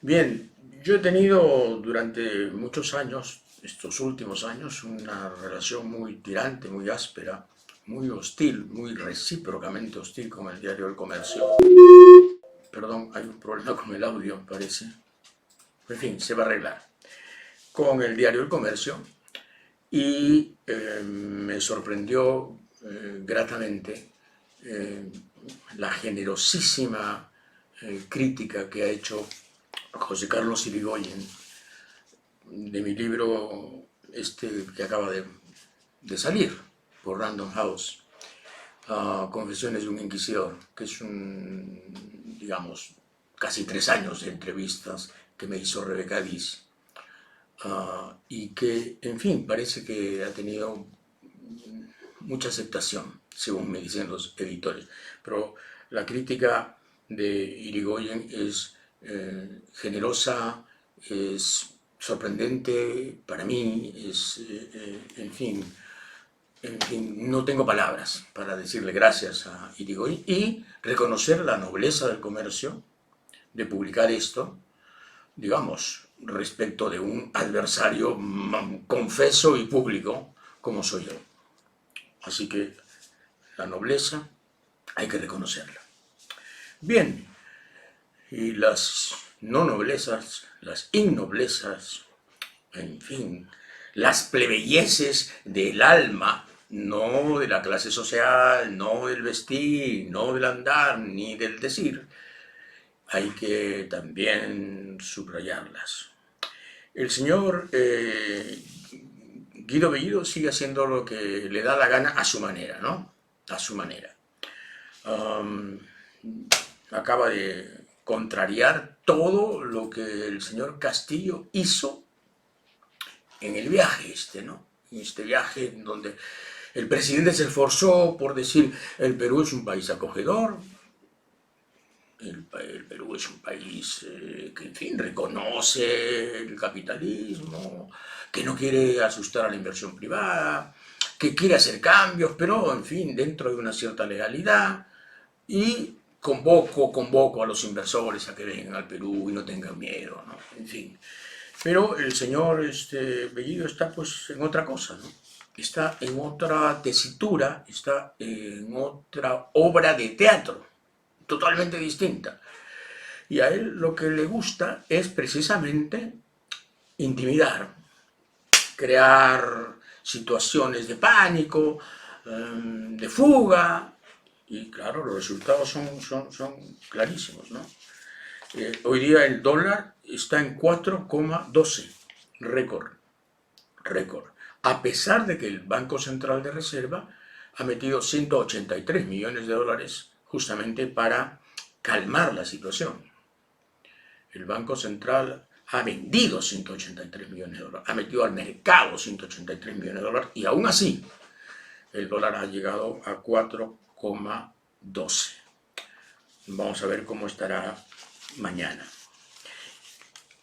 Bien, yo he tenido durante muchos años, estos últimos años, una relación muy tirante, muy áspera, muy hostil, muy recíprocamente hostil con el diario El Comercio. Perdón, hay un problema con el audio, parece. En fin, se va a arreglar. Con el diario El Comercio y me sorprendió gratamente eh, la generosísima crítica que ha hecho José Carlos Irigoyen de mi libro que acaba de salir por Random House, Confesiones de un Inquisidor, que es digamos, casi 3 años de entrevistas que me hizo Rebeca Diz, y que, en fin, parece que ha tenido mucha aceptación, según me dicen los editores. Pero la crítica de Irigoyen es generosa, es sorprendente para mí, en fin, no tengo palabras para decirle gracias a Irigoyen y reconocer la nobleza del comercio de publicar esto, digamos, respecto de un adversario confeso y público como soy yo. Así que la nobleza hay que reconocerla. Bien, y las no noblezas, las innoblezas, en fin, las plebeyeces del alma, no de la clase social, no del vestir, no del andar, ni del decir, hay que también subrayarlas. El señor Guido Bellido sigue haciendo lo que le da la gana a su manera, ¿no? A su manera. Um, Acaba de contrariar todo lo que el señor Castillo hizo en el viaje ¿no? En este viaje donde el presidente se esforzó por decir el Perú es un país acogedor, el Perú es un país que, en fin, reconoce el capitalismo, que no quiere asustar a la inversión privada, que quiere hacer cambios, pero, en fin, dentro de una cierta legalidad. Y convoco a los inversores a que vengan al Perú y no tengan miedo, ¿no? En fin. Pero el señor Bellido está pues en otra cosa, ¿no? Está en otra tesitura, está en otra obra de teatro, totalmente distinta. Y a él lo que le gusta es precisamente intimidar, crear situaciones de pánico, de fuga, y claro, los resultados son clarísimos, ¿no? Hoy día el dólar está en 4,12, récord, récord. A pesar de que el Banco Central de Reserva ha metido 183 millones de dólares justamente para calmar la situación. El Banco Central ha vendido 183 millones de dólares, ha metido al mercado 183 millones de dólares y aún así el dólar ha llegado a 4,12. Vamos a ver cómo estará mañana.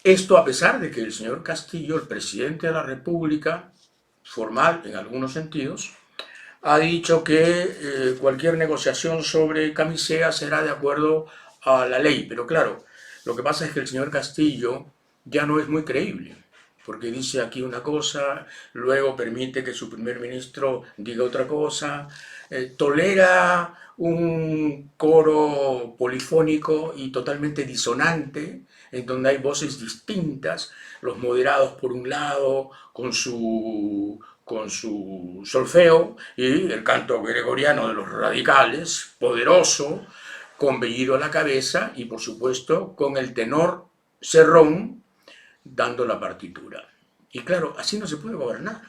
Esto a pesar de que el señor Castillo, el presidente de la República, formal en algunos sentidos, ha dicho que cualquier negociación sobre camisea será de acuerdo a la ley. Pero claro, lo que pasa es que el señor Castillo ya no es muy creíble, porque dice aquí una cosa, luego permite que su primer ministro diga otra cosa, tolera un coro polifónico y totalmente disonante, en donde hay voces distintas, los moderados por un lado, con su solfeo, y el canto gregoriano de los radicales, poderoso, con Bellido a la cabeza y por supuesto con el tenor Serrón dando la partitura. Y claro, así no se puede gobernar,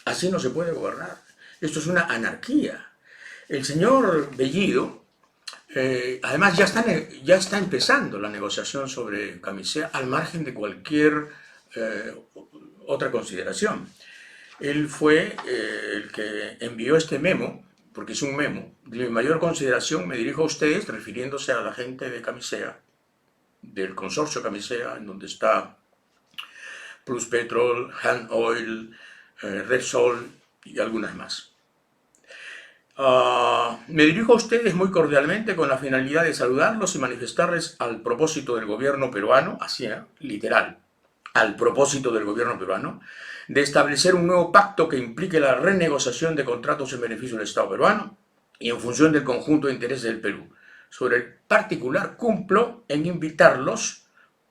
así no se puede gobernar. Esto es una anarquía. El señor Bellido, además ya está empezando la negociación sobre camisea al margen de cualquier otra consideración. Él fue el que envió este memo, porque es un memo, de mi mayor consideración me dirijo a ustedes refiriéndose a la gente de Camisea, del consorcio Camisea, en donde está Plus Petrol, Han Oil, Repsol y algunas más. Me dirijo a ustedes muy cordialmente con la finalidad de saludarlos y manifestarles al propósito del gobierno peruano, así, literal, al propósito del gobierno peruano, de establecer un nuevo pacto que implique la renegociación de contratos en beneficio del Estado peruano y en función del conjunto de intereses del Perú. Sobre el particular, cumplo en invitarlos,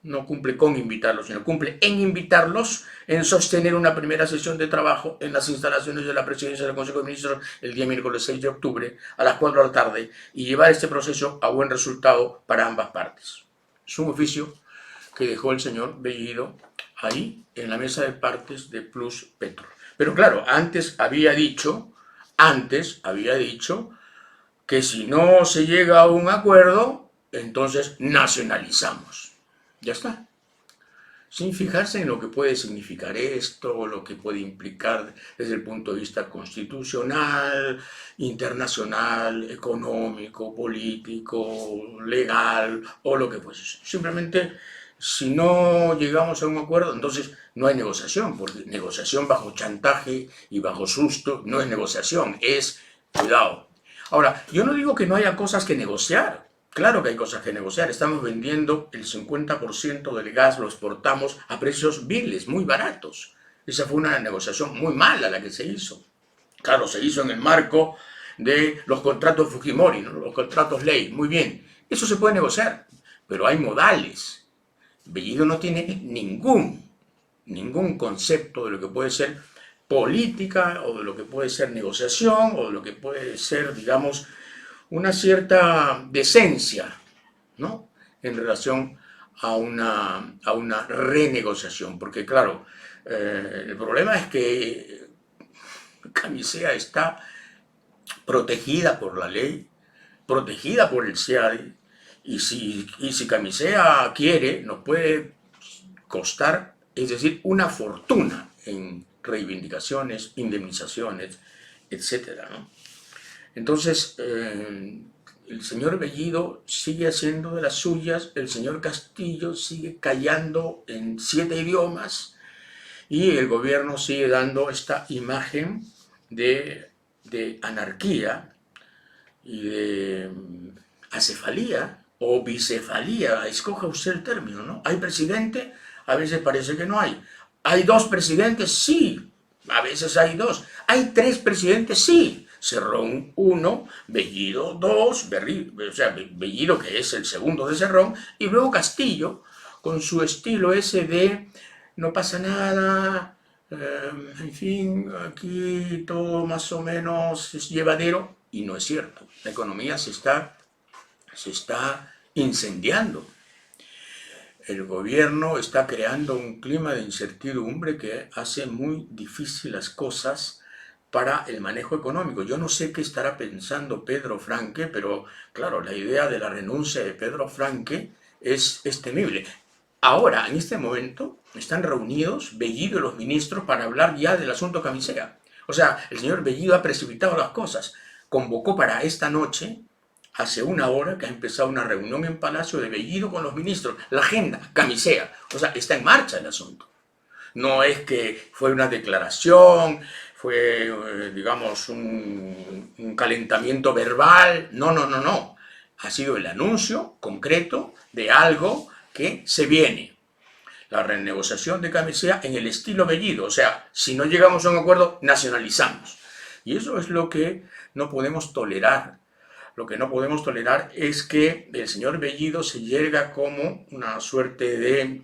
no cumple con invitarlos, sino cumple en invitarlos en sostener una primera sesión de trabajo en las instalaciones de la Presidencia del Consejo de Ministros el día miércoles 6 de octubre a las 4 de la tarde y llevar este proceso a buen resultado para ambas partes. Es un oficio que dejó el señor Bellido ahí en la mesa de partes de Plus Petro. Pero claro, antes había dicho que si no se llega a un acuerdo, entonces nacionalizamos. Ya está. Sin fijarse en lo que puede significar esto, lo que puede implicar desde el punto de vista constitucional, internacional, económico, político, legal o lo que fuese. Simplemente, si no llegamos a un acuerdo, entonces no hay negociación, porque negociación bajo chantaje y bajo susto no es negociación, es cuidado. Ahora, yo no digo que no haya cosas que negociar. Claro que hay cosas que negociar. Estamos vendiendo el 50% del gas, lo exportamos a precios viles, muy baratos. Esa fue una negociación muy mala la que se hizo. Claro, se hizo en el marco de los contratos Fujimori, ¿no? Los contratos ley. Muy bien, eso se puede negociar, pero hay modales. Bellido no tiene ningún concepto de lo que puede ser política o de lo que puede ser negociación o de lo que puede ser, digamos, una cierta decencia, ¿no? En relación a una renegociación, porque claro, el problema es que Camisea está protegida por la ley, protegida por el CIADI, y si Camisea quiere, nos puede costar, es decir, una fortuna en reivindicaciones, indemnizaciones, etcétera, ¿no? Entonces, el señor Bellido sigue haciendo de las suyas, el señor Castillo sigue callando en 7 idiomas y el gobierno sigue dando esta imagen de anarquía y de acefalía o bicefalía, escoja usted el término, ¿no? ¿Hay presidente? A veces parece que no hay. ¿Hay 2 presidentes? Sí, a veces hay 2. ¿Hay 3 presidentes? Sí. Cerrón 1, Bellido 2, Bellido que es el segundo de Cerrón, y luego Castillo, con su estilo ese de no pasa nada, en fin, aquí todo más o menos es llevadero, y no es cierto. La economía se está incendiando. El gobierno está creando un clima de incertidumbre que hace muy difícil las cosas para el manejo económico. Yo no sé qué estará pensando Pedro Franque, pero claro, la idea de la renuncia de Pedro Franque es temible. Ahora, en este momento, están reunidos Bellido y los ministros para hablar ya del asunto Camisea. O sea, el señor Bellido ha precipitado las cosas. Convocó para esta noche, hace una hora, que ha empezado una reunión en Palacio de Bellido con los ministros. La agenda, Camisea. O sea, está en marcha el asunto. No es que fue una declaración, fue, digamos, un calentamiento verbal. No, no, no, no. Ha sido el anuncio concreto de algo que se viene. La renegociación de Camisea en el estilo Bellido. O sea, si no llegamos a un acuerdo, nacionalizamos. Y eso es lo que no podemos tolerar. Lo que no podemos tolerar es que el señor Bellido se yerga como una suerte de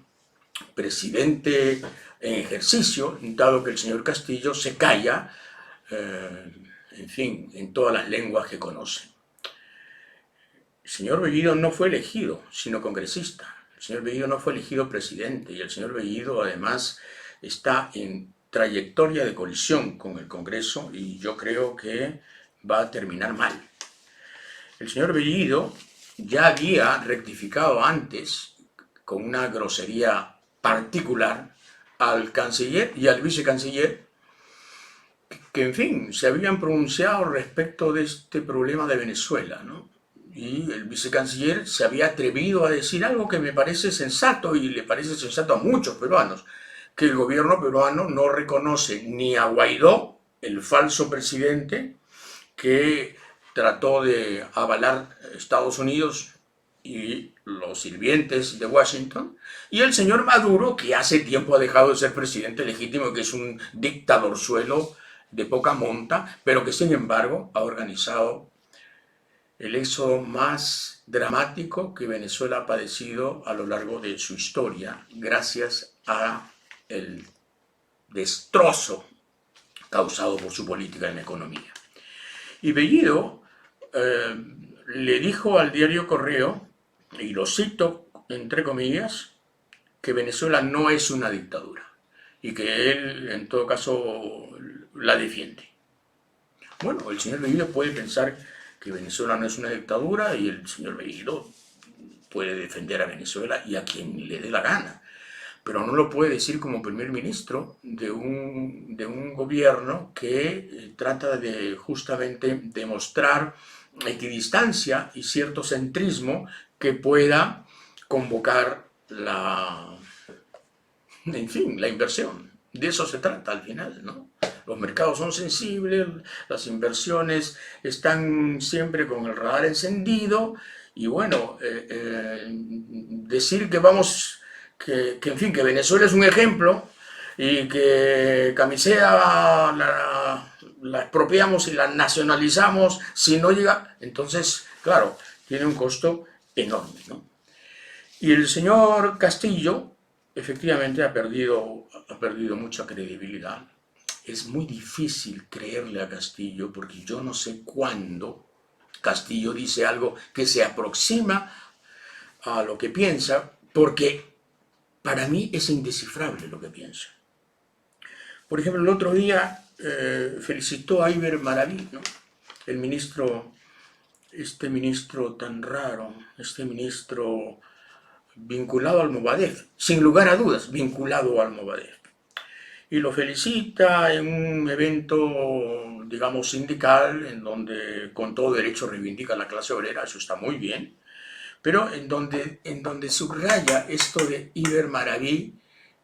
presidente en ejercicio, dado que el señor Castillo se calla, en fin, en todas las lenguas que conoce. El señor Bellido no fue elegido, sino congresista. El señor Bellido no fue elegido presidente y el señor Bellido además está en trayectoria de colisión con el Congreso y yo creo que va a terminar mal. El señor Bellido ya había rectificado antes con una grosería particular al canciller y al vicecanciller que, en fin, se habían pronunciado respecto de este problema de Venezuela, ¿no? Y el vicecanciller se había atrevido a decir algo que me parece sensato y le parece sensato a muchos peruanos, que el gobierno peruano no reconoce ni a Guaidó, el falso presidente, que trató de avalar Estados Unidos y los sirvientes de Washington, y el señor Maduro, que hace tiempo ha dejado de ser presidente legítimo, que es un dictadorzuelo de poca monta, pero que sin embargo ha organizado el éxodo más dramático que Venezuela ha padecido a lo largo de su historia, gracias a el destrozo causado por su política en economía. Y Bellido le dijo al diario Correo, y lo cito entre comillas, que Venezuela no es una dictadura y que él en todo caso la defiende. Bueno, el señor Bellido puede pensar que Venezuela no es una dictadura y el señor Bellido puede defender a Venezuela y a quien le dé la gana, pero no lo puede decir como primer ministro de un gobierno que trata de justamente demostrar equidistancia y cierto centrismo que pueda convocar en fin, la inversión. De eso se trata al final, ¿no? Los mercados son sensibles, las inversiones están siempre con el radar encendido y bueno, decir que vamos, en fin, que Venezuela es un ejemplo y que Camisea la expropiamos y la nacionalizamos si no llega, entonces, claro, tiene un costo enorme, ¿no? Y el señor Castillo efectivamente ha perdido mucha credibilidad. Es muy difícil creerle a Castillo porque yo no sé cuándo Castillo dice algo que se aproxima a lo que piensa, porque para mí es indescifrable lo que piensa. Por ejemplo, el otro día felicitó a Iber Maraví, ¿no? El ministro, este ministro tan raro, este ministro vinculado al Movadef, sin lugar a dudas, vinculado al Movadef. Y lo felicita en un evento, digamos, sindical, en donde con todo derecho reivindica la clase obrera, eso está muy bien, pero en donde subraya esto de Iber Maraví,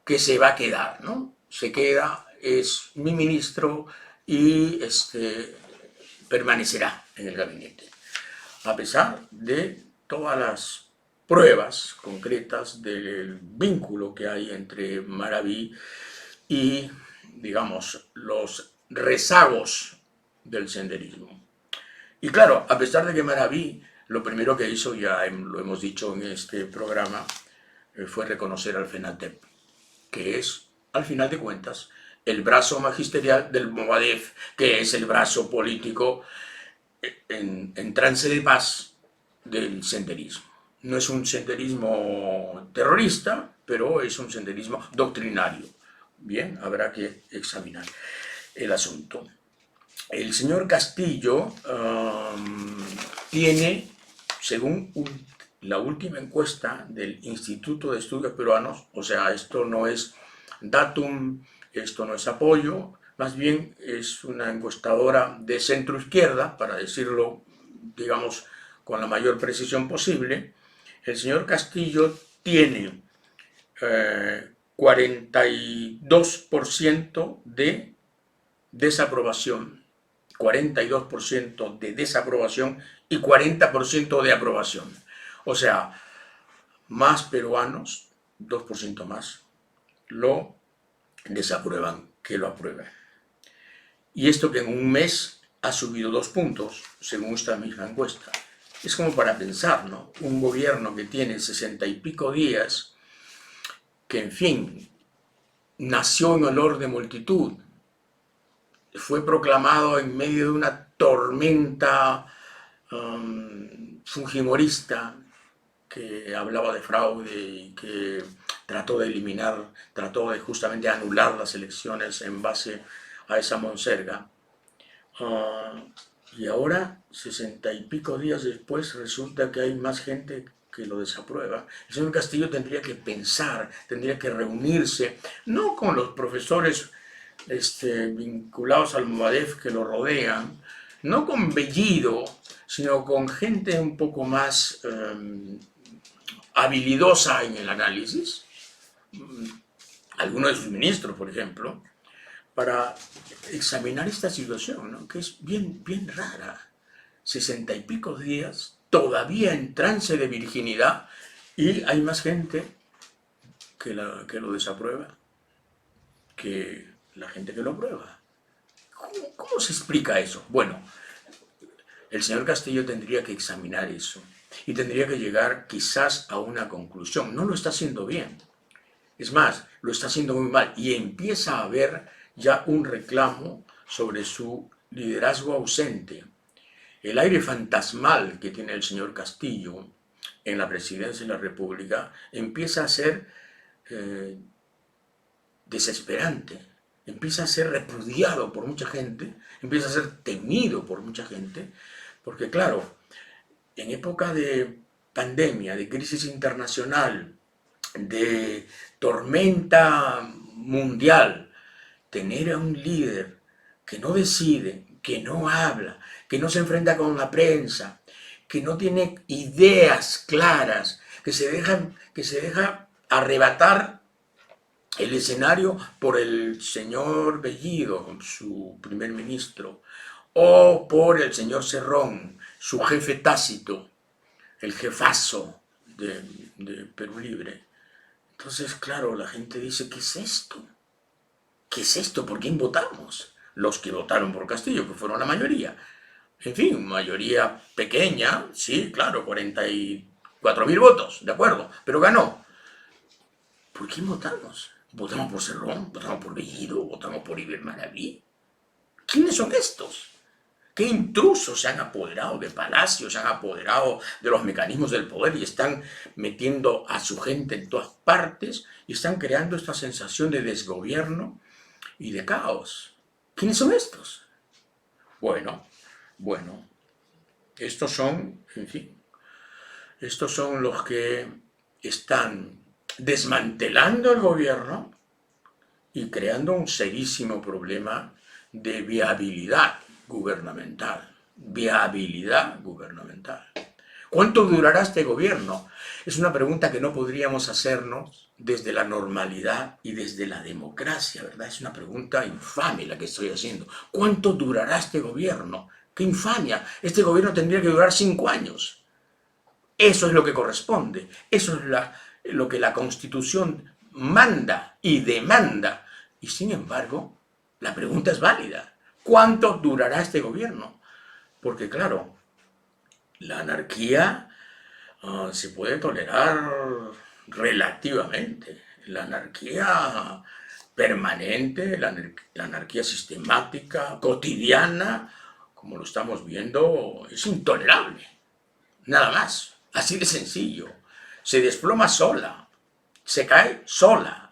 que se va a quedar, ¿no? Se queda, es mi ministro y permanecerá en el gabinete, a pesar de todas las pruebas concretas del vínculo que hay entre Maraví y, digamos, los rezagos del senderismo. Y claro, a pesar de que Maraví lo primero que hizo, ya lo hemos dicho en este programa, fue reconocer al FENATEP, que es, al final de cuentas, el brazo magisterial del Movadef, que es el brazo político en trance de paz del senderismo. No es un senderismo terrorista, pero es un senderismo doctrinario. Bien, habrá que examinar el asunto. El señor Castillo tiene, según la última encuesta del Instituto de Estudios Peruanos, o sea, esto no es datum, esto no es apoyo, más bien es una encuestadora de centro izquierda, para decirlo, digamos, con la mayor precisión posible. El señor Castillo tiene 42% de desaprobación, 42% de desaprobación y 40% de aprobación. O sea, más peruanos, 2% más, lo desaprueban que lo aprueban. Y esto que en un mes ha subido 2 puntos, según esta misma encuesta. Es como para pensar, ¿no? Un gobierno que tiene 60 y pico días, que en fin, nació en olor de multitud, fue proclamado en medio de una tormenta fujimorista que hablaba de fraude y que trató de justamente anular las elecciones en base a esa monserga. Y ahora, 60 y pico días después, resulta que hay más gente que lo desaprueba. El señor Castillo tendría que pensar, tendría que reunirse, no con los profesores vinculados al Movadef que lo rodean, no con Bellido, sino con gente un poco más habilidosa en el análisis. Algunos de sus ministros, por ejemplo, para examinar esta situación, ¿no? Que es bien rara. 60 y pico días, todavía en trance de virginidad, y hay más gente que lo desaprueba que la gente que lo aprueba. ¿Cómo se explica eso? Bueno, el señor Castillo tendría que examinar eso y tendría que llegar quizás a una conclusión. No lo está haciendo bien. Es más, lo está haciendo muy mal y empieza a haber ya un reclamo sobre su liderazgo ausente. El aire fantasmal que tiene el señor Castillo en la presidencia de la República empieza a ser desesperante, empieza a ser repudiado por mucha gente, empieza a ser temido por mucha gente, porque claro, en época de pandemia, de crisis internacional, de tormenta mundial, tener a un líder que no decide, que no habla, que no se enfrenta con la prensa, que no tiene ideas claras, que se deja arrebatar el escenario por el señor Bellido, su primer ministro, o por el señor Cerrón, su jefe tácito, el jefazo de Perú Libre. Entonces, claro, la gente dice, ¿qué es esto? ¿Qué es esto? ¿Por quién votamos? Los que votaron por Castillo, que fueron la mayoría. En fin, mayoría pequeña, sí, claro, 44.000 votos, de acuerdo, pero ganó. ¿Por quién votamos? ¿Votamos por Cerrón? ¿Votamos por Bellido? ¿Votamos por Iber Maraví? ¿Quiénes son estos? ¿Qué intrusos se han apoderado de Palacio, se han apoderado de los mecanismos del poder y están metiendo a su gente en todas partes y están creando esta sensación de desgobierno y de caos? ¿Quiénes son estos? Bueno, estos son, en fin, estos son los que están desmantelando el gobierno y creando un serísimo problema de viabilidad gubernamental. Viabilidad gubernamental. ¿Cuánto durará este gobierno? Es una pregunta que no podríamos hacernos desde la normalidad y desde la democracia, ¿verdad? Es una pregunta infame la que estoy haciendo. ¿Cuánto durará este gobierno? ¡Qué infamia! Este gobierno tendría que durar 5 años. Eso es lo que corresponde. Eso es lo que la Constitución manda y demanda. Y sin embargo, la pregunta es válida. ¿Cuánto durará este gobierno? Porque claro, la anarquía se puede tolerar relativamente. La anarquía permanente, la anarquía sistemática, cotidiana, como lo estamos viendo, es intolerable. Nada más. Así de sencillo. Se desploma sola. Se cae sola.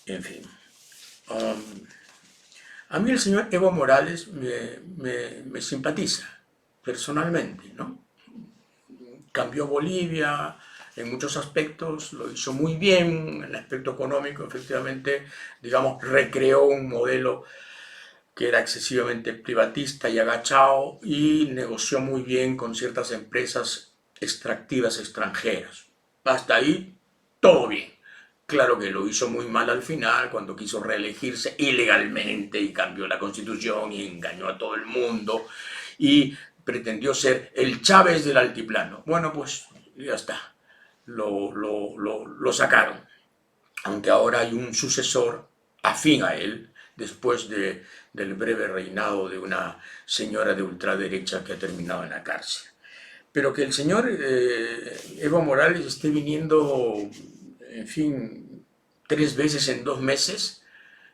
En fin. A mí el señor Evo Morales me simpatiza personalmente, ¿no? Cambió Bolivia en muchos aspectos, lo hizo muy bien, en el aspecto económico, efectivamente, digamos, recreó un modelo que era excesivamente privatista y agachado y negoció muy bien con ciertas empresas extractivas extranjeras. Hasta ahí, todo bien. Claro que lo hizo muy mal al final, cuando quiso reelegirse ilegalmente y cambió la constitución y engañó a todo el mundo y pretendió ser el Chávez del altiplano. Bueno, pues ya está, lo sacaron. Aunque ahora hay un sucesor afín a él, después del breve reinado de una señora de ultraderecha que ha terminado en la cárcel. Pero que el señor Evo Morales esté viniendo, en fin, 3 veces en 2 meses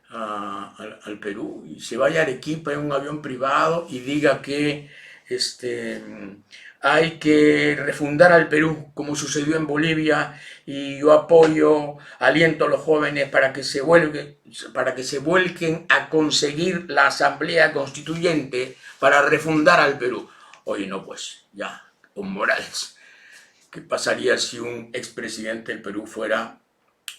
al Perú y se vaya a Arequipa en un avión privado y diga que hay que refundar al Perú como sucedió en Bolivia y yo apoyo, aliento a los jóvenes para que se vuelquen a conseguir la asamblea constituyente para refundar al Perú. Oye, no, pues ya, con Morales. ¿Qué pasaría si un expresidente del Perú fuera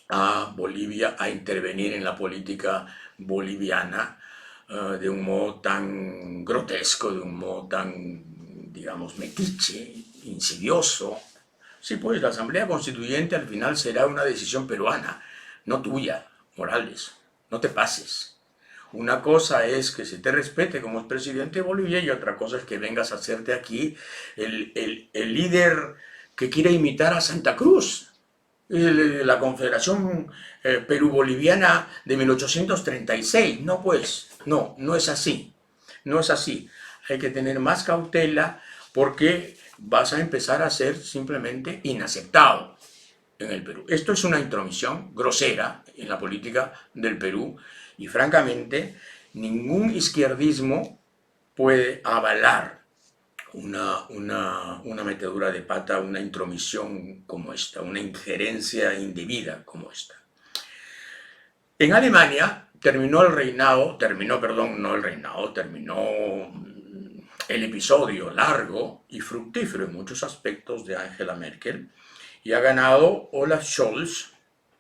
a Bolivia a intervenir en la política boliviana de un modo tan grotesco, de un modo tan, digamos, metiche, insidioso? Sí, pues la Asamblea Constituyente al final será una decisión peruana, no tuya, Morales. no te pases. Una cosa es que se te respete como es presidente de Bolivia y otra cosa es que vengas a hacerte aquí el líder que quiere imitar a Santa Cruz, la Confederación Perú-Boliviana de 1836. No, pues, no es así. No es así. Hay que tener más cautela porque vas a empezar a ser simplemente inaceptado en el Perú. Esto es una intromisión grosera en la política del Perú y francamente ningún izquierdismo puede avalar una metedura de pata, una intromisión como esta, una injerencia indebida como esta. En Alemania terminó el episodio largo y fructífero en muchos aspectos de Angela Merkel y ha ganado Olaf Scholz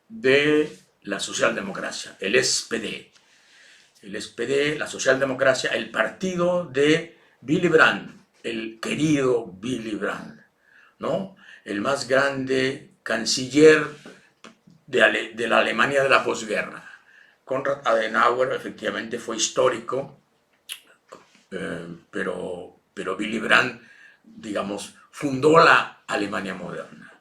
de la socialdemocracia, el SPD. El SPD, la socialdemocracia, el partido de Willy Brandt, el querido Willy Brandt, ¿no? El más grande canciller de la Alemania de la posguerra. Konrad Adenauer efectivamente fue histórico, pero Willy Brandt, digamos, fundó la Alemania moderna.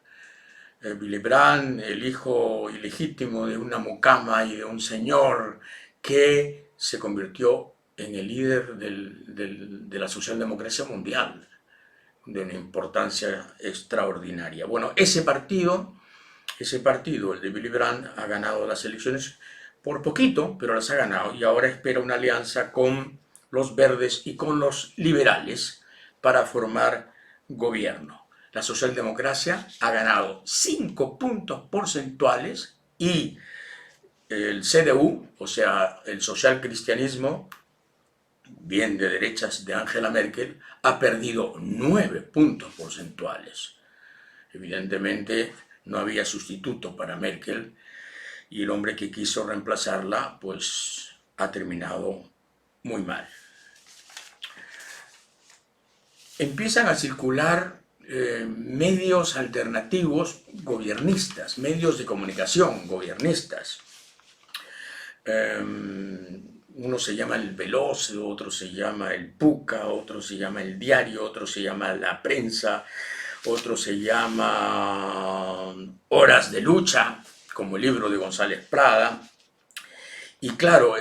Willy Brandt, el hijo ilegítimo de una mucama y de un señor que se convirtió en el líder de la socialdemocracia mundial, de una importancia extraordinaria. Bueno, ese partido, el de Willy Brandt, ha ganado las elecciones por poquito, pero las ha ganado y ahora espera una alianza con los verdes y con los liberales para formar gobierno. La socialdemocracia ha ganado 5 puntos porcentuales y el CDU, o sea, el socialcristianismo, bien de derechas de Angela Merkel, ha perdido 9 puntos porcentuales. Evidentemente no había sustituto para Merkel y el hombre que quiso reemplazarla pues ha terminado muy mal. Empiezan a circular medios alternativos gobiernistas, medios de comunicación gobiernistas. Uno se llama El Veloz, otro se llama El Puca, otro se llama El Diario, otro se llama La Prensa, otro se llama Horas de Lucha, como el libro de González Prada. Y claro,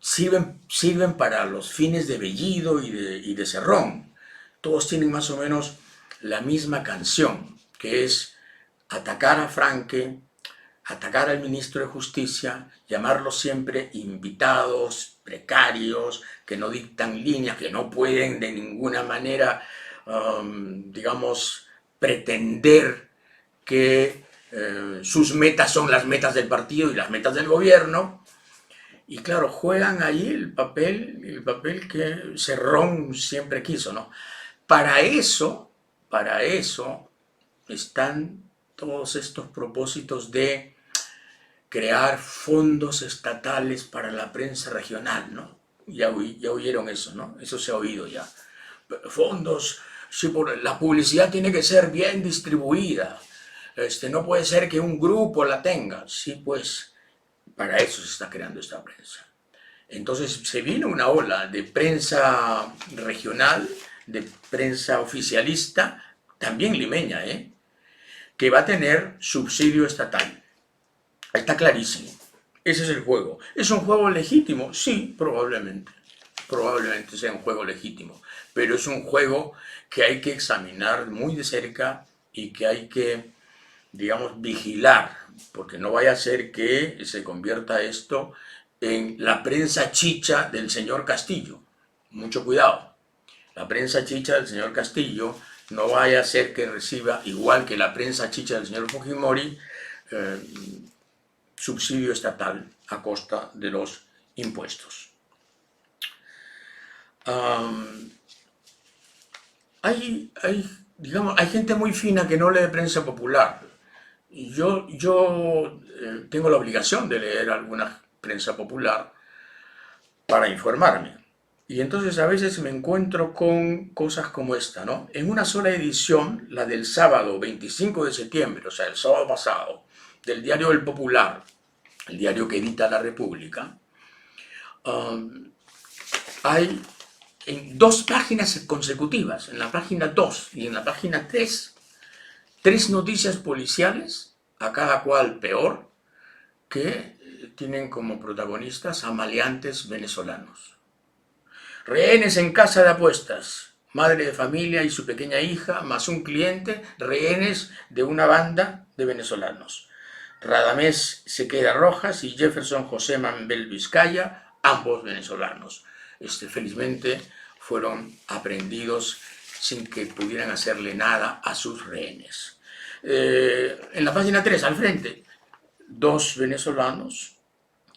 sirven para los fines de Bellido y de Cerrón. Todos tienen más o menos la misma canción, que es atacar a Franque, atacar al ministro de Justicia, llamarlos siempre invitados, precarios, que no dictan líneas, que no pueden de ninguna manera, digamos, pretender que sus metas son las metas del partido y las metas del gobierno. Y claro, juegan ahí el papel que Cerrón siempre quiso, ¿no? Para eso están todos estos propósitos de crear fondos estatales para la prensa regional, ¿no? Ya oyeron eso, ¿no? Eso se ha oído ya. Fondos, sí, la publicidad tiene que ser bien distribuida. No puede ser que un grupo la tenga. Sí, pues, para eso se está creando esta prensa. Entonces se vino una ola de prensa regional, de prensa oficialista, también limeña, que va a tener subsidio estatal. Está clarísimo. Ese es el juego. ¿Es un juego legítimo? Sí, probablemente. Probablemente sea un juego legítimo. Pero es un juego que hay que examinar muy de cerca y que hay que, digamos, vigilar, porque no vaya a ser que se convierta esto en la prensa chicha del señor Castillo. Mucho cuidado. La prensa chicha del señor Castillo no vaya a ser que reciba, igual que la prensa chicha del señor Fujimori, subsidio estatal a costa de los impuestos. Hay gente muy fina que no lee prensa popular. Yo tengo la obligación de leer alguna prensa popular para informarme. Y entonces a veces me encuentro con cosas como esta, ¿no? En una sola edición, la del sábado 25 de septiembre, o sea, el sábado pasado, del diario El Popular, el diario que edita La República, hay en 2 páginas consecutivas, en la página 2 y en la página 3, 3 noticias policiales, a cada cual peor, que tienen como protagonistas a maleantes venezolanos. Rehenes en casa de apuestas, madre de familia y su pequeña hija, más un cliente, rehenes de una banda de venezolanos. Radamés Sequeira Rojas y Jefferson José Mambel Vizcaya, ambos venezolanos. Felizmente fueron aprehendidos sin que pudieran hacerle nada a sus rehenes. En la página 3, al frente, 2 venezolanos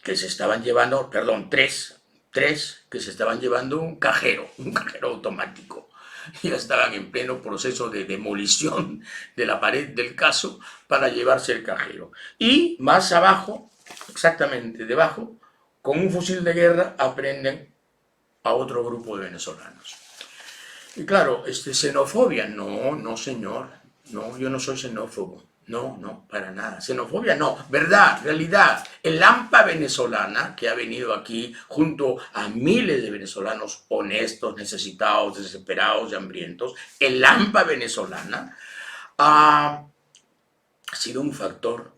que se estaban llevando, perdón, tres que se estaban llevando un cajero automático. Ya estaban en pleno proceso de demolición de la pared del caso para llevarse el cajero. Y más abajo, exactamente debajo, con un fusil de guerra aprenden a otro grupo de venezolanos. Y claro, xenofobia, no señor, no, yo no soy xenófobo. No, para nada. Xenofobia no, verdad, realidad. El AMPA venezolana, que ha venido aquí junto a miles de venezolanos honestos, necesitados, desesperados y hambrientos, el AMPA venezolana ha sido un factor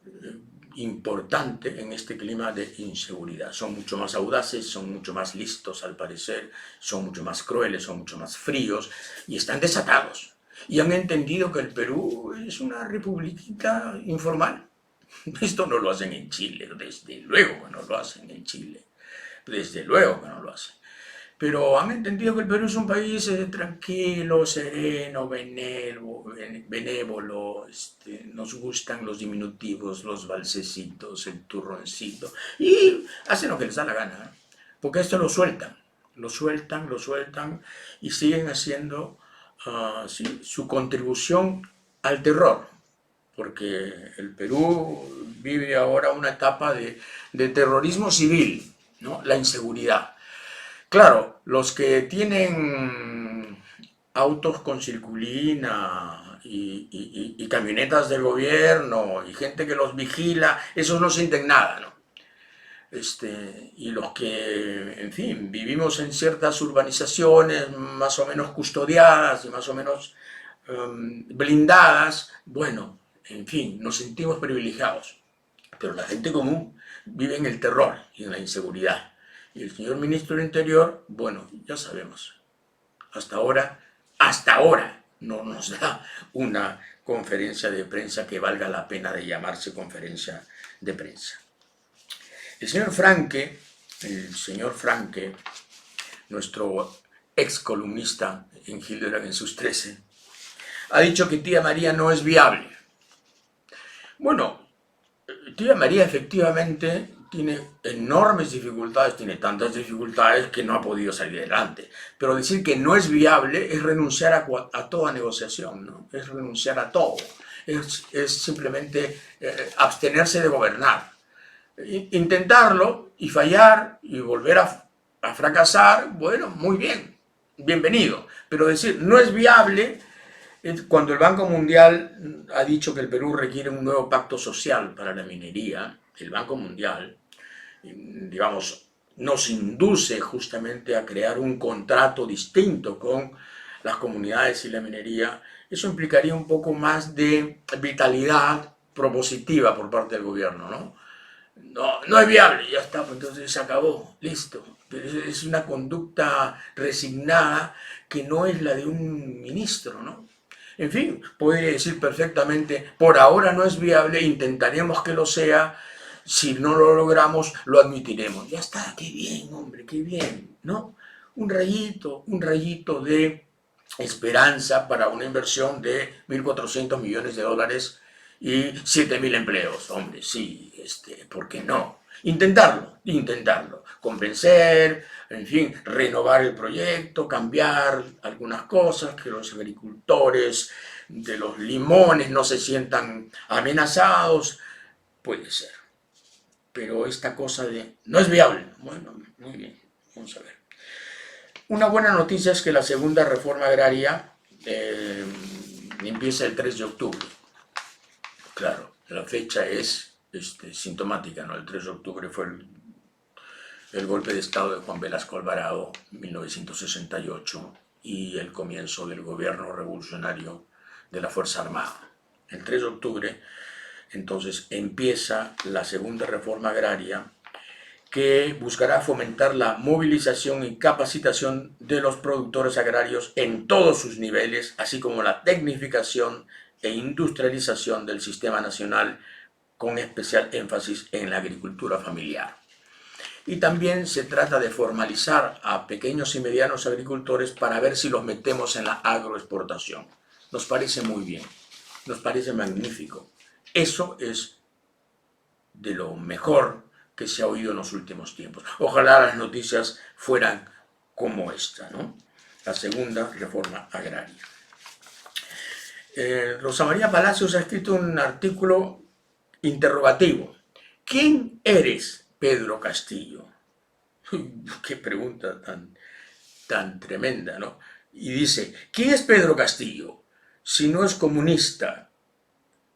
importante en este clima de inseguridad. Son mucho más audaces, son mucho más listos al parecer, son mucho más crueles, son mucho más fríos y están desatados. Y han entendido que el Perú es una república informal. Esto no lo hacen en Chile, desde luego que no lo hacen en Chile, desde luego que no lo hacen. Pero han entendido que el Perú es un país tranquilo, sereno, benévolo, nos gustan los diminutivos, los balsecitos, el turroncito, y hacen lo que les da la gana, porque esto lo sueltan y siguen haciendo sí, su contribución al terror, porque el Perú vive ahora una etapa de terrorismo civil, ¿no? La inseguridad. Claro, los que tienen autos con circulina y camionetas del gobierno y gente que los vigila, esos no sienten nada, ¿no? Y los que, en fin, vivimos en ciertas urbanizaciones más o menos custodiadas y más o menos blindadas, bueno, en fin, nos sentimos privilegiados. Pero la gente común vive en el terror y en la inseguridad. Y el señor ministro del Interior, bueno, ya sabemos, hasta ahora no nos da una conferencia de prensa que valga la pena de llamarse conferencia de prensa. El señor Franke, nuestro ex columnista en Hildebrand en sus 13, ha dicho que Tía María no es viable. Bueno, Tía María efectivamente tiene enormes dificultades, tiene tantas dificultades que no ha podido salir adelante. Pero decir que no es viable es renunciar a toda negociación, ¿no? Es renunciar a todo, es simplemente abstenerse de gobernar. Intentarlo y fallar y volver a fracasar, bueno, muy bien, bienvenido. Pero decir no es viable, cuando el Banco Mundial ha dicho que el Perú requiere un nuevo pacto social para la minería, el Banco Mundial, digamos, nos induce justamente a crear un contrato distinto con las comunidades y la minería. Eso implicaría un poco más de vitalidad propositiva por parte del gobierno, ¿no? No es viable, ya está, pues entonces se acabó, listo. Pero es una conducta resignada que no es la de un ministro, ¿no? En fin, podría decir perfectamente, por ahora no es viable, intentaremos que lo sea, si no lo logramos, lo admitiremos. Ya está, qué bien, hombre, qué bien, ¿no? Un rayito de esperanza para una inversión de 1.400 millones de dólares y 7.000 empleos. Hombre, sí, ¿por qué no? Intentarlo, convencer, en fin, renovar el proyecto, cambiar algunas cosas, que los agricultores de los limones no se sientan amenazados, puede ser. Pero esta cosa de no es viable, bueno, muy bien, vamos a ver. Una buena noticia es que la segunda reforma agraria empieza el 3 de octubre. Claro, la fecha es sintomática, ¿no? El 3 de octubre fue el golpe de Estado de Juan Velasco Alvarado, 1968, y el comienzo del gobierno revolucionario de la Fuerza Armada. El 3 de octubre, entonces, empieza la segunda reforma agraria, que buscará fomentar la movilización y capacitación de los productores agrarios en todos sus niveles, así como la tecnificación e industrialización del sistema nacional, con especial énfasis en la agricultura familiar. Y también se trata de formalizar a pequeños y medianos agricultores para ver si los metemos en la agroexportación. Nos parece muy bien, nos parece magnífico. Eso es de lo mejor que se ha oído en los últimos tiempos. Ojalá las noticias fueran como esta, ¿no? La segunda reforma agraria. Rosa María Palacios ha escrito un artículo interrogativo. ¿Quién eres, Pedro Castillo? Qué pregunta tan tremenda, ¿no? Y dice, ¿quién es Pedro Castillo? Si no es comunista,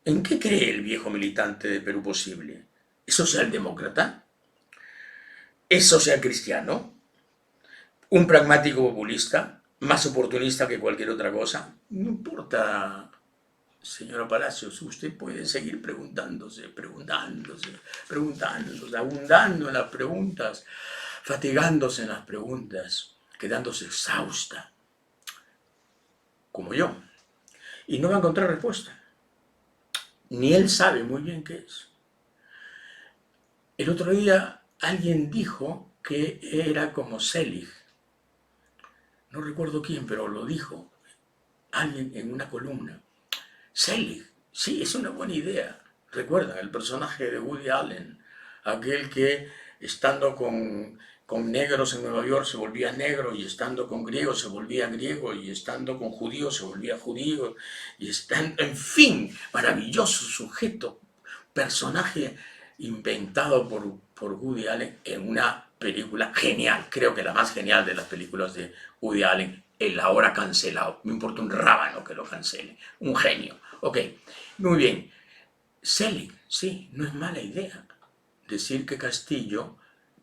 ¿en qué cree el viejo militante de Perú Posible? ¿Es socialdemócrata? ¿Es social cristiano? ¿Un pragmático populista? ¿Más oportunista que cualquier otra cosa? No importa, señora Palacios, usted puede seguir preguntándose, abundando en las preguntas, fatigándose en las preguntas, quedándose exhausta, como yo, y no va a encontrar respuesta. Ni él sabe muy bien qué es. El otro día alguien dijo que era como Selig. No recuerdo quién, pero lo dijo alguien en una columna. Selig, sí, es una buena idea. Recuerdan el personaje de Woody Allen, aquel que estando con negros en Nueva York se volvía negro, y estando con griegos se volvía griego, y estando con judíos se volvía judío, y estando, en fin, maravilloso sujeto, personaje inventado por Woody Allen en una película genial, creo que la más genial de las películas de Woody Allen, el ahora cancelado, me importa un rábano que lo cancele, un genio. Ok, muy bien, Selig, sí, no es mala idea decir que Castillo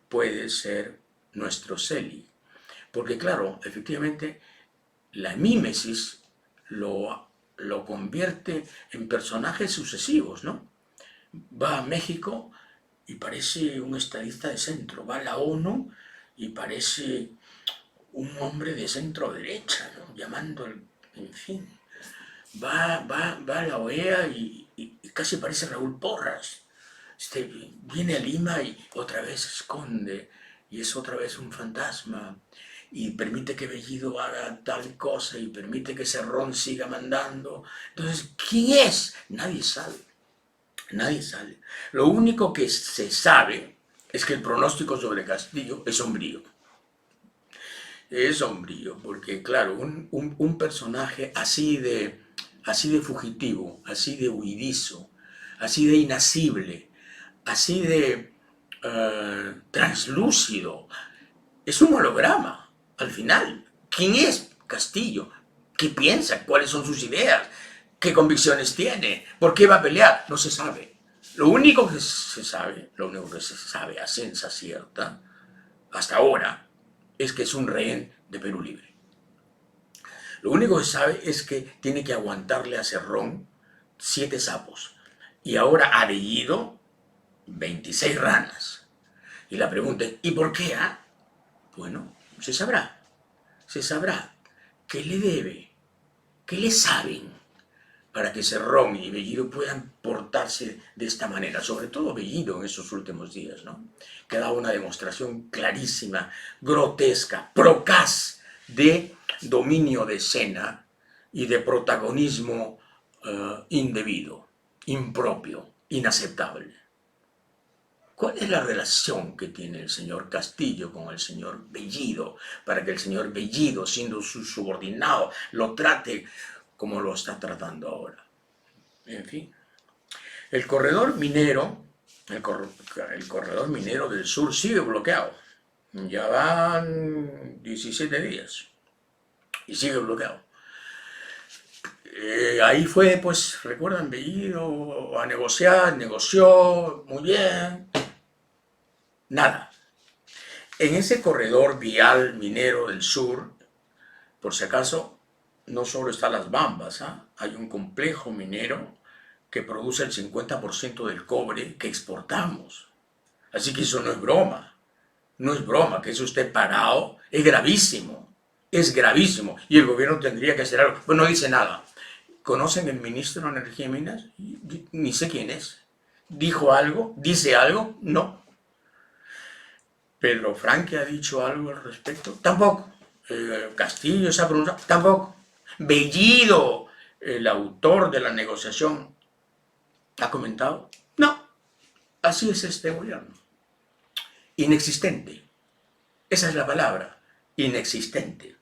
puede ser nuestro Selig, porque claro, efectivamente, la mímesis lo convierte en personajes sucesivos, ¿no? Va a México y parece un estadista de centro, va a la ONU y parece un hombre de centro derecha, ¿no? Llamando, en fin, va a la OEA y casi parece Raúl Porras. Viene a Lima y otra vez se esconde y es otra vez un fantasma, y permite que Bellido haga tal cosa y permite que Cerrón siga mandando. Entonces, ¿quién es? Nadie sabe. Nadie sabe. Lo único que se sabe es que el pronóstico sobre Castillo es sombrío. Es sombrío, porque claro, un personaje así de fugitivo, así de huidizo, así de inasible, así de translúcido, es un holograma, al final. ¿Quién es Castillo? ¿Qué piensa? ¿Cuáles son sus ideas? ¿Qué convicciones tiene? ¿Por qué va a pelear? No se sabe. Lo único que se sabe a ciencia cierta, hasta ahora, es que es un rehén de Perú Libre. Lo único que se sabe es que tiene que aguantarle a Cerrón 7 sapos. Y ahora a Bellido 26 ranas. Y la pregunta es, ¿y por qué? Bueno, se sabrá. Se sabrá qué le debe, qué le saben, para que Cerrón y Bellido puedan portarse de esta manera, sobre todo Bellido en esos últimos días, ¿no? Que ha dado una demostración clarísima, grotesca, procaz de dominio de escena y de protagonismo indebido, impropio, inaceptable. ¿Cuál es la relación que tiene el señor Castillo con el señor Bellido para que el señor Bellido, siendo su subordinado, lo trate como lo está tratando ahora? En fin, el corredor minero, el corredor minero del sur sigue bloqueado. Ya van 17 días y sigue bloqueado. Ahí fue, pues, recuerdan, Bellido a negociar, negoció muy bien, nada. En ese corredor vial minero del sur, por si acaso, no solo están las Bambas, ¿ah? Hay un complejo minero que produce el 50% del cobre que exportamos. Así que eso no es broma, no es broma, que eso esté parado, es gravísimo, y el gobierno tendría que hacer algo. Pues no dice nada. ¿Conocen el ministro de Energía y Minas? Ni sé quién es. ¿Dijo algo? ¿Dice algo? No. ¿Pedro Franque ha dicho algo al respecto? Tampoco. Castillo se ha pronunciado? Tampoco. Bellido, el autor de la negociación, ¿ha comentado? No. Así es este gobierno. Inexistente. Esa es la palabra. Inexistente.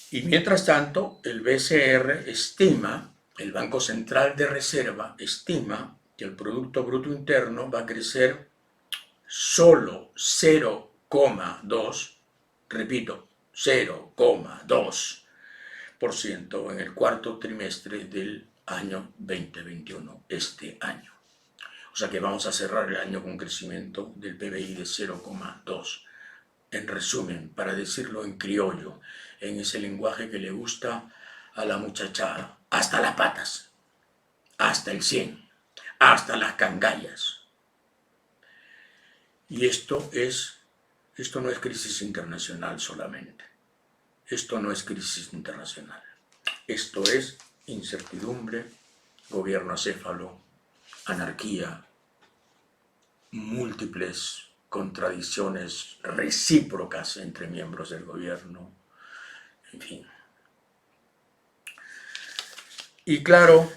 Y mientras tanto, el BCR estima, el Banco Central de Reserva estima que el Producto Bruto Interno va a crecer solo 0,2, repito, 0,2% en el cuarto trimestre del año 2021, este año. O sea que vamos a cerrar el año con un crecimiento del PBI de 0,2. En resumen, para decirlo en criollo, en ese lenguaje que le gusta a la muchachada, hasta las patas, hasta el 100, hasta las cangallas. Y esto no es crisis internacional solamente. Esto no es crisis internacional. Esto es incertidumbre, gobierno acéfalo, anarquía, múltiples contradicciones recíprocas entre miembros del gobierno, en fin. Y claro,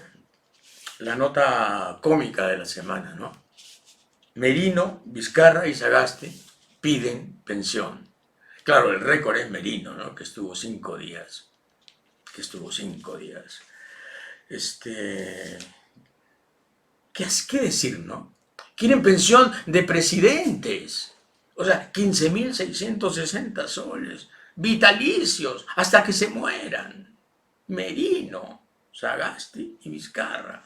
la nota cómica de la semana, ¿no? Merino, Vizcarra y Sagasti piden pensión. Claro, el récord es Merino, ¿no? Que estuvo 5 días. ¿Qué decir, no? Quieren pensión de presidentes. O sea, 15.660 soles. Vitalicios, hasta que se mueran. Merino, Sagasti y Vizcarra.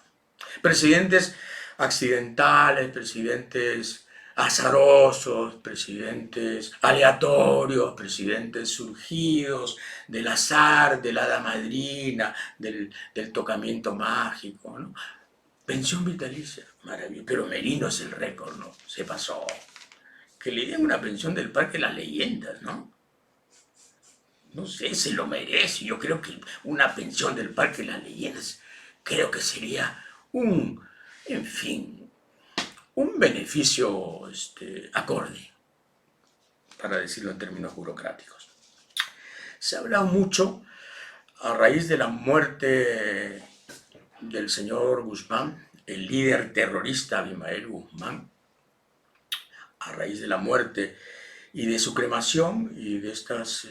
Presidentes accidentales, presidentes azarosos, presidentes aleatorios, presidentes surgidos del azar, de la hada madrina, del tocamiento mágico, ¿no? Pensión vitalicia, maravilloso. Pero Merino es el récord, ¿no? Se pasó. Que le den una pensión del Parque de las Leyendas, ¿no? No sé, se lo merece. Yo creo que una pensión del Parque de las Leyendas, creo que sería en fin, un beneficio acorde, para decirlo en términos burocráticos. Se ha hablado mucho a raíz de la muerte del señor Guzmán, el líder terrorista Abimael Guzmán, a raíz de la muerte y de su cremación y de estas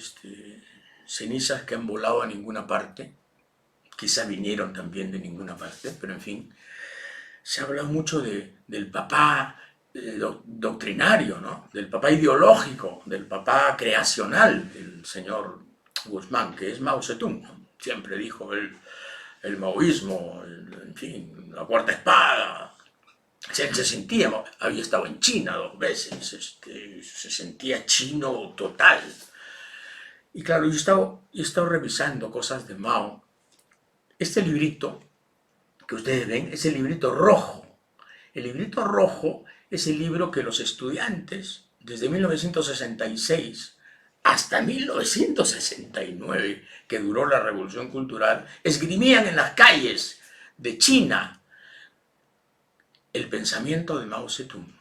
cenizas que han volado a ninguna parte, quizá vinieron también de ninguna parte, pero en fin, se habla mucho del papá doctrinario, ¿no? Del papá ideológico, del papá creacional del señor Guzmán, que es Mao Zedong, ¿no? Siempre dijo el maoísmo, en fin, la cuarta espada. Se sentía, había estado en China 2 veces, se sentía chino total. Y claro, yo he estado revisando cosas de Mao. Este librito que ustedes ven es el librito rojo. El librito rojo es el libro que los estudiantes, desde 1966 hasta 1969, que duró la Revolución Cultural, esgrimían en las calles de China el pensamiento de Mao Zedong.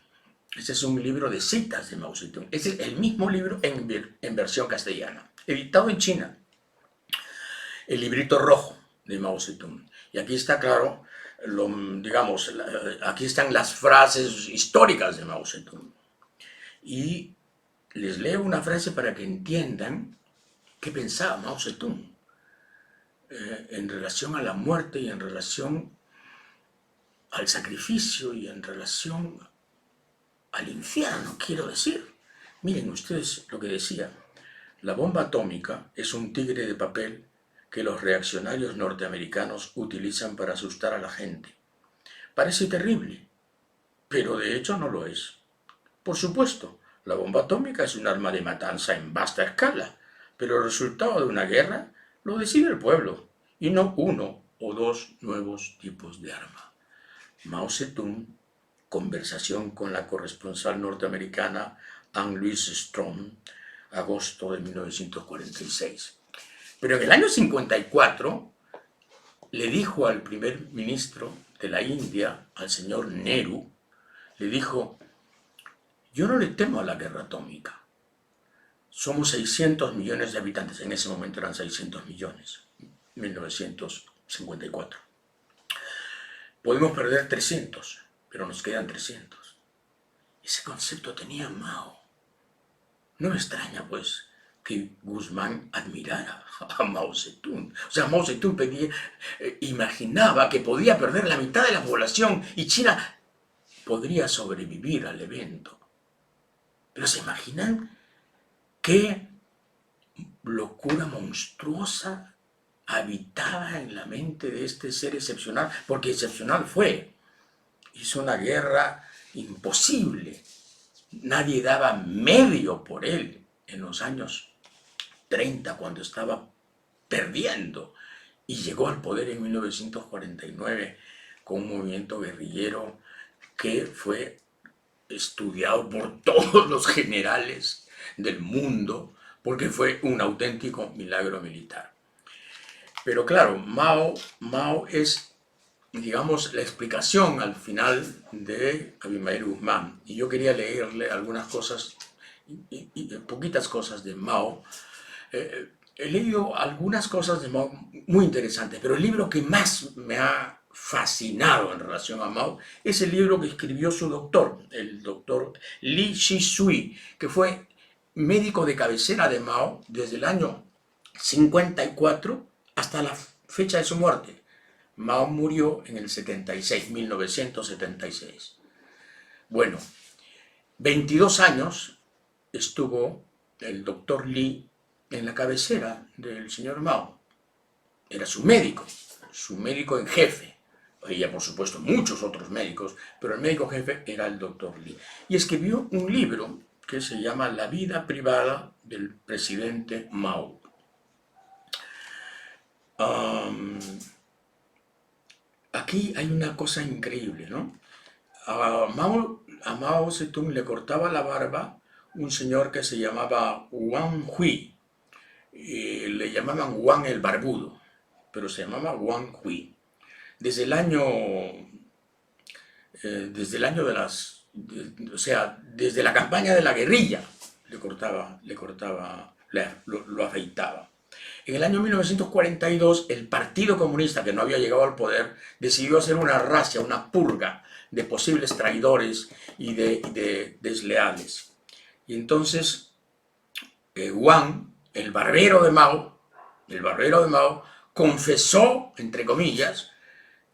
Este es un libro de citas de Mao Zedong. Es el mismo libro en versión castellana, editado en China. El librito rojo de Mao Zedong. Y aquí está claro, aquí están las frases históricas de Mao Zedong. Y les leo una frase para que entiendan qué pensaba Mao Zedong en relación a la muerte y en relación al sacrificio y en relación al infierno, quiero decir. Miren ustedes lo que decía. La bomba atómica es un tigre de papel que los reaccionarios norteamericanos utilizan para asustar a la gente. Parece terrible, pero de hecho no lo es. Por supuesto, la bomba atómica es un arma de matanza en vasta escala, pero el resultado de una guerra lo decide el pueblo, y no uno o dos nuevos tipos de arma. Mao Zedong, conversación con la corresponsal norteamericana Anne-Louise Strong, agosto de 1946. Pero en el año 54 le dijo al primer ministro de la India, al señor Nehru, le dijo: yo no le temo a la guerra atómica. Somos 600 millones de habitantes, en ese momento eran 600 millones, 1954. Podemos perder 300, pero nos quedan 300. Ese concepto tenía Mao. No me extraña, pues, que Guzmán admirara a Mao Zedong. O sea, Mao Zedong imaginaba que podía perder la mitad de la población y China podría sobrevivir al evento. Pero ¿se imaginan qué locura monstruosa habitaba en la mente de este ser excepcional? Porque excepcional fue. Hizo una guerra imposible. Nadie daba medio por él en los años 30, cuando estaba perdiendo. Y llegó al poder en 1949 con un movimiento guerrillero que fue estudiado por todos los generales del mundo, porque fue un auténtico milagro militar. Pero claro, Mao es, digamos, la explicación al final de Abimael Guzmán. Y yo quería leerle algunas cosas, y poquitas cosas de Mao. He leído algunas cosas de Mao muy interesantes, pero el libro que más me ha fascinado en relación a Mao es el libro que escribió su doctor, el doctor Li Shisui, que fue médico de cabecera de Mao desde el año 54 hasta la fecha de su muerte. Mao murió en el 76, 1976. Bueno, 22 años estuvo el doctor Li en la cabecera del señor Mao. Era su médico en jefe. Había, por supuesto, muchos otros médicos, pero el médico jefe era el doctor Li. Y escribió un libro que se llama La vida privada del presidente Mao. Aquí hay una cosa increíble, ¿no? A Mao Zedong le cortaba la barba un señor que se llamaba Wang Hui. Le llamaban Wang el Barbudo, pero se llamaba Wang Hui. Desde el año desde la campaña de la guerrilla, lo afeitaba. En el año 1942, el Partido Comunista, que no había llegado al poder, decidió hacer una racia, una purga de posibles traidores y de desleales. Y entonces, Wang, el barbero de Mao, confesó, entre comillas,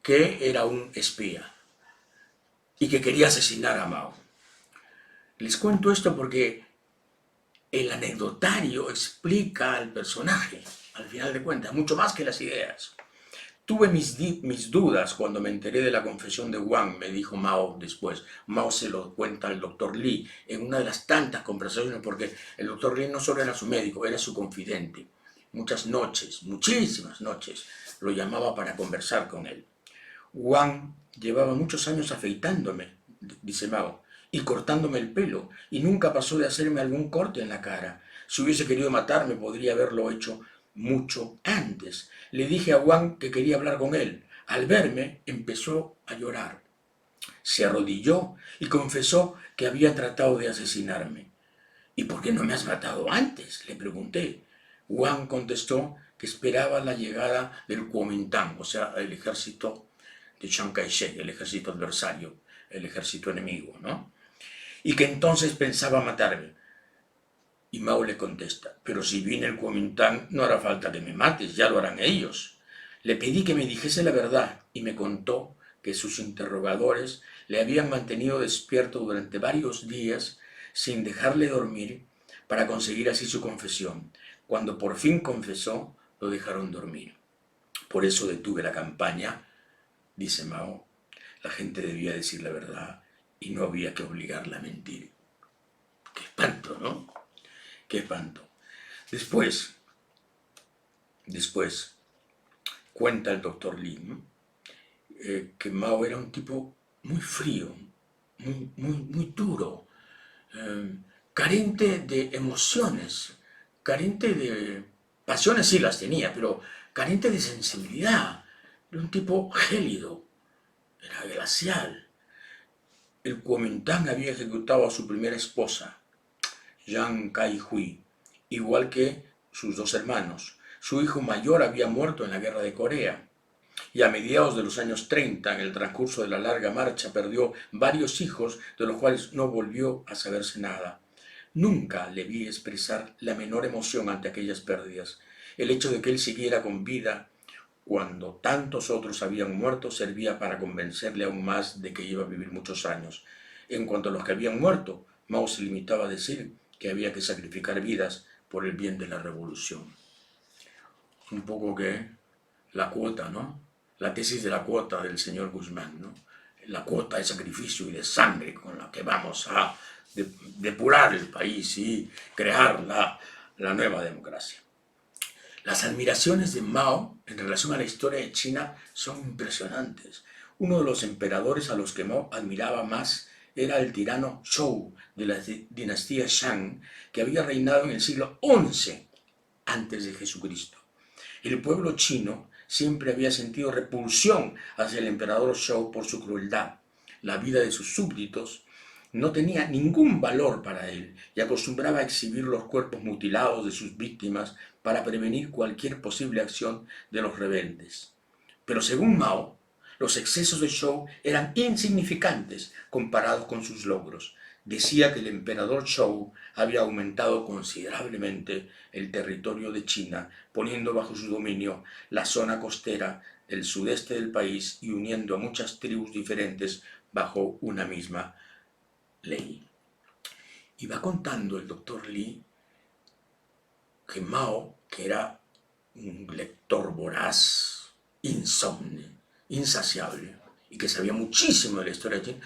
que era un espía y que quería asesinar a Mao. Les cuento esto porque el anecdotario explica al personaje, al final de cuentas, mucho más que las ideas. Tuve mis dudas cuando me enteré de la confesión de Wang, me dijo Mao después. Mao se lo cuenta al doctor Li en una de las tantas conversaciones, porque el doctor Li no solo era su médico, era su confidente. Muchas noches, muchísimas noches, lo llamaba para conversar con él. Wang llevaba muchos años afeitándome, dice Mao, y cortándome el pelo, y nunca pasó de hacerme algún corte en la cara. Si hubiese querido matarme, podría haberlo hecho mucho antes. Le dije a Wang que quería hablar con él. Al verme, empezó a llorar. Se arrodilló y confesó que había tratado de asesinarme. ¿Y por qué no me has matado antes?, le pregunté. Wang contestó que esperaba la llegada del Kuomintang, o sea, el ejército de Chiang Kai-shek, el ejército adversario, el ejército enemigo, ¿no? Y que entonces pensaba matarme. Y Mao le contesta: pero si viene el Kuomintang, no hará falta que me mates, ya lo harán ellos. Le pedí que me dijese la verdad y me contó que sus interrogadores le habían mantenido despierto durante varios días sin dejarle dormir para conseguir así su confesión. Cuando por fin confesó, lo dejaron dormir. Por eso detuve la campaña, dice Mao. La gente debía decir la verdad y no había que obligarla a mentir. Qué espanto, ¿no? Qué espanto. Después, cuenta el doctor Li, ¿no? Que Mao era un tipo muy frío, muy duro, carente de emociones, carente de pasiones, sí las tenía, pero carente de sensibilidad. Era un tipo gélido, era glacial. El Kuomintang había ejecutado a su primera esposa, Yang Kai-hui, igual que sus dos hermanos. Su hijo mayor había muerto en la guerra de Corea. Y a mediados de los años 30, en el transcurso de la larga marcha, perdió varios hijos, de los cuales no volvió a saberse nada. Nunca le vi expresar la menor emoción ante aquellas pérdidas. El hecho de que él siguiera con vida cuando tantos otros habían muerto servía para convencerle aún más de que iba a vivir muchos años. En cuanto a los que habían muerto, Mao se limitaba a decir que había que sacrificar vidas por el bien de la revolución. Un poco que la cuota, ¿no? La tesis de la cuota del señor Guzmán, ¿no? La cuota de sacrificio y de sangre con la que vamos a depurar el país y crear la nueva democracia. Las admiraciones de Mao en relación a la historia de China son impresionantes. Uno de los emperadores a los que Mao admiraba más era el tirano Zhou de la dinastía Shang, que había reinado en el siglo XI antes de Jesucristo. El pueblo chino siempre había sentido repulsión hacia el emperador Zhou por su crueldad. La vida de sus súbditos no tenía ningún valor para él y acostumbraba a exhibir los cuerpos mutilados de sus víctimas para prevenir cualquier posible acción de los rebeldes. Pero según Mao, los excesos de Zhou eran insignificantes comparados con sus logros. Decía que el emperador Zhou había aumentado considerablemente el territorio de China, poniendo bajo su dominio la zona costera del sudeste del país y uniendo a muchas tribus diferentes bajo una misma ley. Y va contando el doctor Li que Mao, que era un lector voraz, insomne, insaciable, y que sabía muchísimo de la historia china,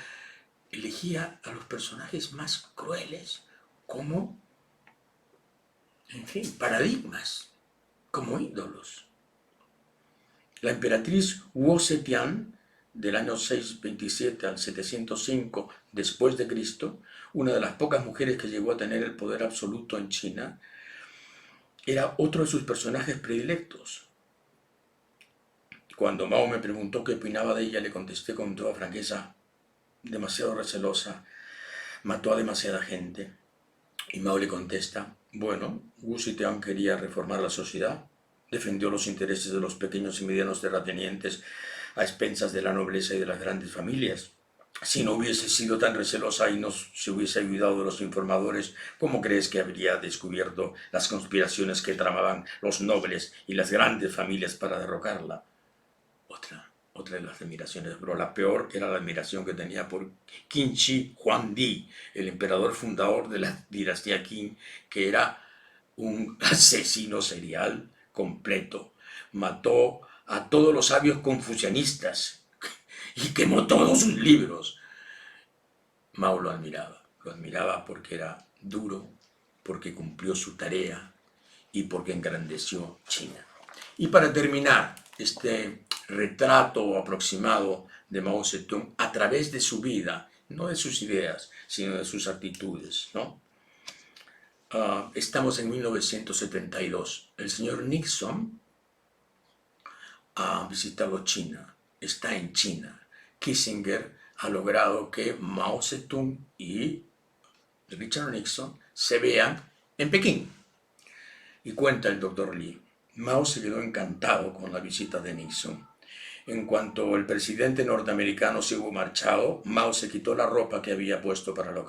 elegía a los personajes más crueles como, en fin, paradigmas, como ídolos. La emperatriz Wu Zetian, del año 627 al 705 después de Cristo, una de las pocas mujeres que llegó a tener el poder absoluto en China, era otro de sus personajes predilectos. Cuando Mao me preguntó qué opinaba de ella, le contesté con toda franqueza: demasiado recelosa, mató a demasiada gente. Y Mao le contesta: bueno, Wu Zetian quería reformar la sociedad, defendió los intereses de los pequeños y medianos terratenientes a expensas de la nobleza y de las grandes familias. Si no hubiese sido tan recelosa y no se hubiese ayudado de los informadores, ¿cómo crees que habría descubierto las conspiraciones que tramaban los nobles y las grandes familias para derrocarla? Otra de las admiraciones, pero la peor era la admiración que tenía por Qin Shi Huangdi, el emperador fundador de la dinastía Qin, que era un asesino serial completo. Mató a todos los sabios confucianistas y quemó todos sus libros. Mao lo admiraba porque era duro, porque cumplió su tarea y porque engrandeció China. Y para terminar este retrato aproximado de Mao Zedong a través de su vida, no de sus ideas, sino de sus actitudes, ¿no? Estamos en 1972. El señor Nixon ha visitado China, está en China. Kissinger ha logrado que Mao Zedong y Richard Nixon se vean en Pekín. Y cuenta el doctor Li, Mao se quedó encantado con la visita de Nixon. En cuanto el presidente norteamericano se hubo marchado, Mao se quitó la ropa que se había puesto para la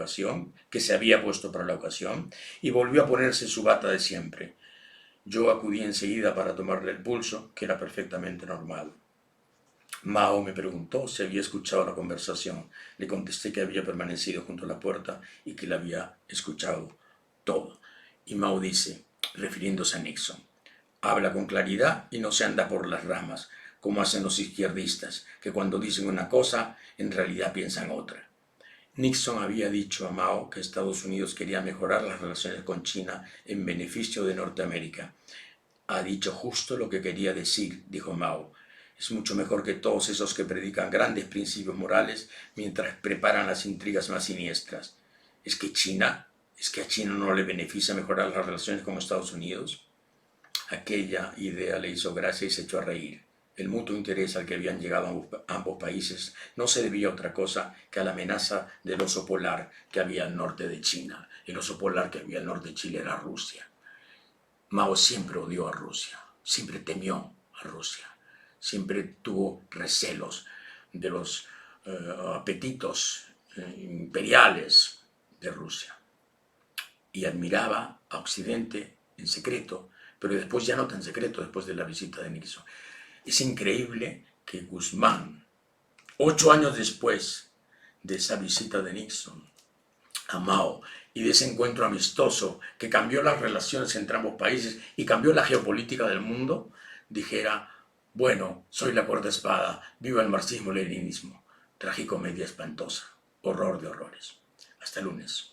ocasión, y volvió a ponerse su bata de siempre. Yo acudí enseguida para tomarle el pulso, que era perfectamente normal. Mao me preguntó si había escuchado la conversación. Le contesté que había permanecido junto a la puerta y que la había escuchado todo. Y Mao dice, refiriéndose a Nixon, habla con claridad y no se anda por las ramas, como hacen los izquierdistas, que cuando dicen una cosa, en realidad piensan otra. Nixon había dicho a Mao que Estados Unidos quería mejorar las relaciones con China en beneficio de Norteamérica. Ha dicho justo lo que quería decir, dijo Mao. Es mucho mejor que todos esos que predican grandes principios morales mientras preparan las intrigas más siniestras. ¿Es que a China no le beneficia mejorar las relaciones con Estados Unidos? Aquella idea le hizo gracia y se echó a reír. El mutuo interés al que habían llegado ambos países no se debía a otra cosa que a la amenaza del oso polar que había al norte de China. El oso polar que había al norte de Chile era Rusia. Mao siempre odió a Rusia, siempre temió a Rusia, siempre tuvo recelos de los apetitos imperiales de Rusia y admiraba a Occidente en secreto, pero después ya no tan secreto después de la visita de Nixon. Es increíble que Guzmán, 8 años después de esa visita de Nixon a Mao y de ese encuentro amistoso que cambió las relaciones entre ambos países y cambió la geopolítica del mundo, dijera, bueno, soy la cuarta espada, viva el marxismo-leninismo. Tragicomedia espantosa, horror de horrores. Hasta el lunes.